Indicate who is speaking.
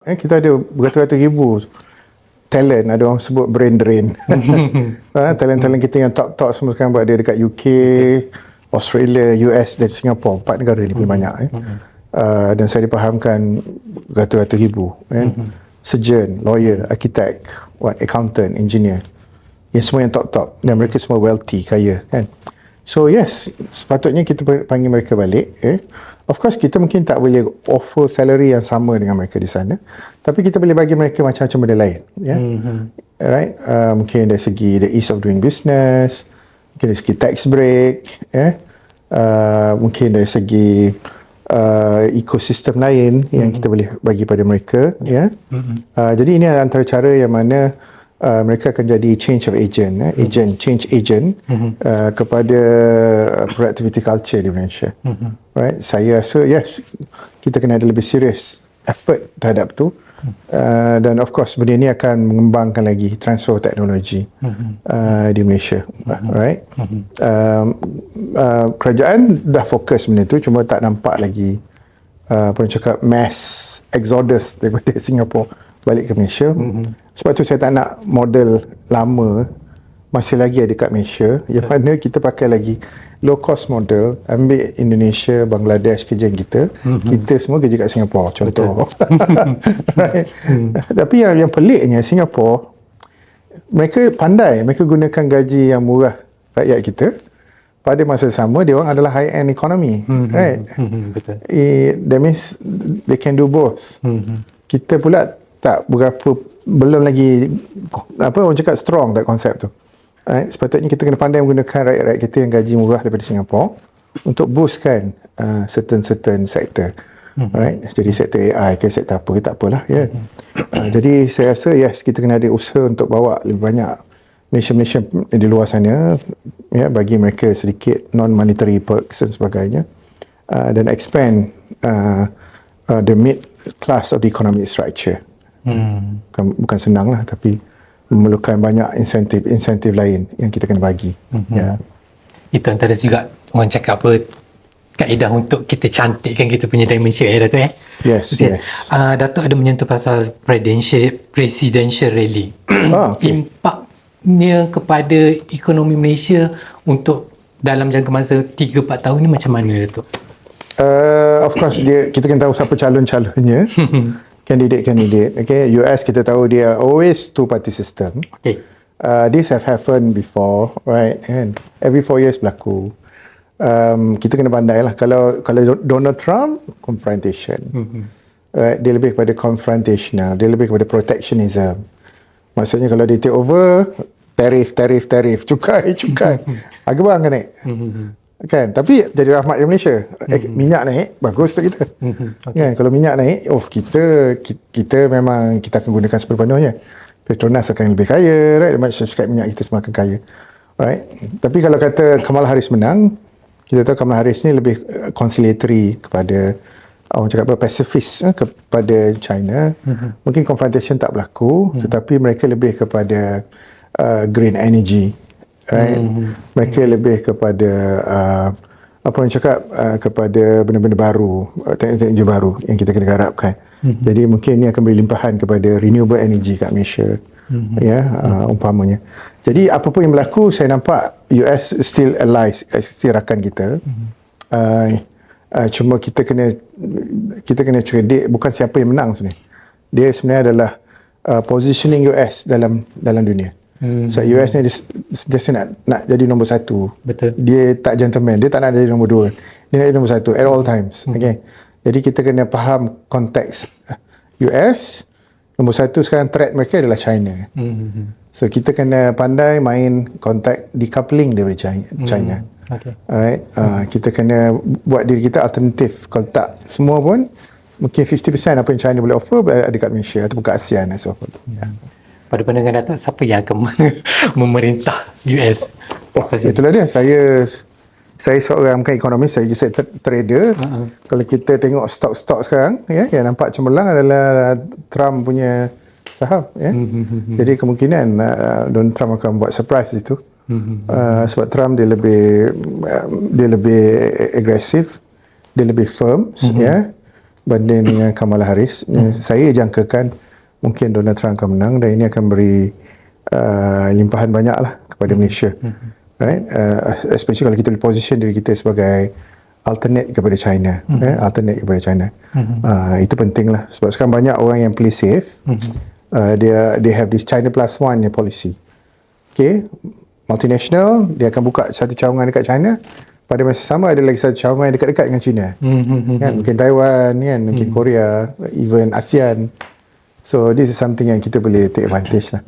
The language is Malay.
Speaker 1: Kita ada beratus-ratus ribu talent, ada orang sebut brain drain. Talent-talent kita yang top-top semua sekarang berada dekat UK, Australia, US dan Singapura. 4 negara ni paling banyak. Dan saya dipahamkan beratus-ratus ribu. Surgeon, lawyer, architect, accountant, engineer. Yang semua yang top-top. Dan mereka semua wealthy, kaya. Kan? So yes, sepatutnya kita panggil mereka balik. Of course, kita mungkin tak boleh offer salary yang sama dengan mereka di sana. Tapi kita boleh bagi mereka macam-macam benda lain. Right? Mungkin dari segi the ease of doing business, mungkin dari segi tax break, mungkin dari segi ekosistem lain yang kita boleh bagi pada mereka. Jadi ini antara cara yang mana mereka akan jadi change of agent, change agent kepada productivity culture di Malaysia. Right? Saya rasa yes, kita kena ada lebih serious effort terhadap tu. Dan of course benda ni akan mengembangkan lagi transfer teknologi di Malaysia. Right? Kerajaan dah fokus benda tu, cuma tak nampak lagi apa orang cakap mass exodus daripada Singapura balik ke Malaysia. Sebab tu saya tak nak model lama masih lagi ada kat Malaysia, yang mana kita pakai lagi low cost model, ambil Indonesia, Bangladesh kerja kita, kita semua kerja kat Singapura contoh. Right? Tapi yang peliknya Singapura, mereka pandai, mereka gunakan gaji yang murah rakyat kita, pada masa sama dia orang adalah high end economy. Right?
Speaker 2: Betul.
Speaker 1: That means they can do both. Kita pula tak berapa, belum lagi apa orang cakap strong tak konsep tu. Right? Sepatutnya kita kena pandai menggunakan rakyat-rakyat kita yang gaji murah daripada Singapura untuk boostkan certain sektor. Right? Jadi sektor AI ke sektor apa ke tak apalah ya. Jadi saya rasa yes, kita kena ada usaha untuk bawa lebih banyak Malaysia di luar sana, ya, bagi mereka sedikit non monetary perks dan sebagainya, dan expand the mid class of the economic structure. Bukan senang lah, tapi memerlukan banyak insentif lain yang kita kena bagi.
Speaker 2: Itu antara juga orang cakap apa, kaedah untuk kita cantikkan kita punya dementia Dato'
Speaker 1: Yes.
Speaker 2: Dato' ada menyentuh pasal presidential rally.
Speaker 1: Okay.
Speaker 2: Impaknya kepada ekonomi Malaysia untuk dalam jangka masa 3-4 tahun ni macam mana Dato'?
Speaker 1: Of course kita kena tahu siapa calon-calonnya. Candidate. Okay, US kita tahu dia always two-party system. Okay. This have happened before, right? And every 4 years berlaku. Kita kena pandai lah. Kalau Donald Trump, confrontation. Dia lebih kepada confrontational. Dia lebih kepada protectionism. Maksudnya kalau dia take over, tarif, cukai. Harga barang kan naik. Kan, tapi jadi rahmat di Malaysia. Minyak naik, bagus untuk kita. Kan, kalau minyak naik, kita memang kita akan gunakan sepenuhnya. Petronas akan lebih kaya, right? Syarikat minyak kita semua akan kaya, right? Tapi kalau kata Kamala Harris menang, kita tahu Kamala Harris ni lebih conciliatory kepada orang cakap apa, pacifist kepada China. Mungkin confrontation tak berlaku, tetapi mereka lebih kepada green energy. Right? Mereka lebih kepada apa orang cakap, kepada benda-benda baru, teknologi baru yang kita kena harapkan. Jadi mungkin ini akan beri limpahan kepada renewable energy kat Malaysia. Umpamanya. Jadi apa pun yang berlaku, saya nampak US still allies, still rakan kita. Cuma kita kena cerdik bukan siapa yang menang sebenarnya. Dia sebenarnya adalah positioning US dalam dunia. So US ni dia nak jadi nombor 1.
Speaker 2: Betul.
Speaker 1: Dia tak gentleman, dia tak nak jadi nombor 2. Dia nak jadi nombor 1 at all times. Okay. Jadi kita kena faham konteks US. Nombor 1 sekarang threat mereka adalah China. So kita kena pandai main konteks decoupling daripada China. Okay. Alright. Kita kena buat diri kita alternatif. Kalau tak semua pun, mungkin 50% apa yang China boleh offer berada dekat Malaysia ataupun kat ASEAN dan so forth.
Speaker 2: Pada pandangan Dato', siapa yang akan memerintah US?
Speaker 1: Itulah dia. Saya seorang bukan ekonomis, saya trader. Kalau kita tengok stok sekarang, yang nampak cemerlang adalah Trump punya saham. Jadi kemungkinan Donald Trump akan buat surprise itu. Sebab Trump dia lebih agresif, dia lebih firm. banding dengan Kamala Harris. Saya jangkakan mungkin Donald Trump akan menang dan ini akan beri limpahan banyak lah kepada Malaysia. Right? Especially kalau kita position diri kita sebagai alternate kepada China. Alternate kepada China. Itu penting lah. Sebab sekarang banyak orang yang play safe. They have this China plus one policy. Okay, multinational, dia akan buka satu cawangan dekat China. Pada masa sama ada lagi satu cawangan yang dekat-dekat dengan China. Kan? Mungkin Taiwan, kan? Mungkin Korea, even ASEAN. So this is something yang kita boleh take advantage lah.